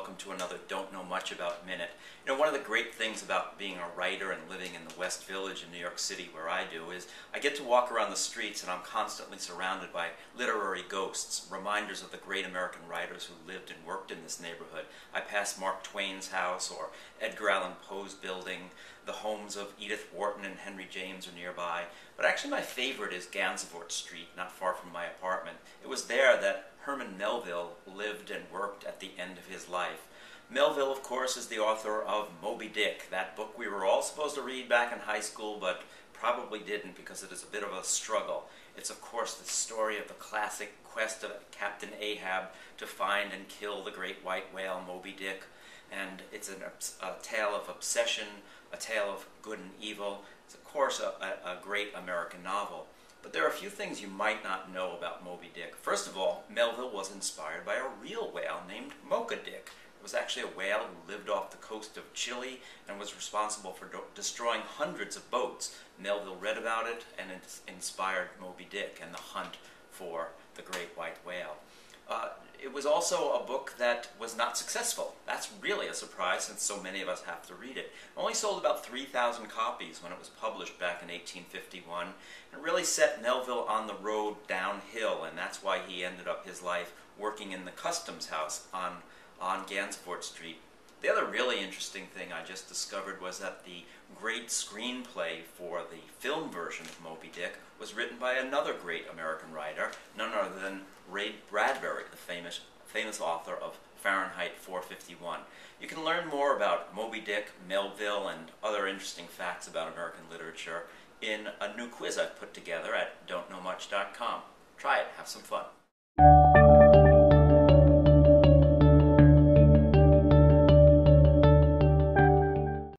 welcome to another Don't Know Much About Minute. You know, one of the great things about being a writer and living in the West Village in New York City where I do is I get to walk around the streets and I'm constantly surrounded by literary ghosts, reminders of the great American writers who lived and worked in this neighborhood. I pass Mark Twain's house or Edgar Allan Poe's building. The homes of Edith Wharton and Henry James are nearby. But actually my favorite is Gansevoort Street, not far from my apartment. It was there that Herman Melville lived and worked at the end of his life. Melville, of course, is the author of Moby Dick, that book we were all supposed to read back in high school, but probably didn't because it is a bit of a struggle. It's, of course, the story of the classic quest of Captain Ahab to find and kill the great white whale, Moby Dick. And it's a tale of obsession, a tale of good and evil. It's, of course, a great American novel. But there are a few things you might not know about Moby Dick. First of all, Melville was inspired by a real whale named Mocha Dick. It was actually a whale who lived off the coast of Chile and was responsible for destroying hundreds of boats. Melville read about it and it inspired Moby Dick and the hunt for the great white whale. It was also a book that was not successful. That's really a surprise since so many of us have to read it. It only sold about 3,000 copies when it was published back in 1851. And really set Melville on the road downhill, and that's why he ended up his life working in the customs house on Gansevoort Street. The other really interesting thing I just discovered was that the great screenplay for the film version of Moby Dick was written by another great American writer, none other than Ray Bradbury, the famous author of Fahrenheit 451. You can learn more about Moby Dick, Melville, and other interesting facts about American literature in a new quiz I've put together at don'tknowmuch.com. Try it, have some fun.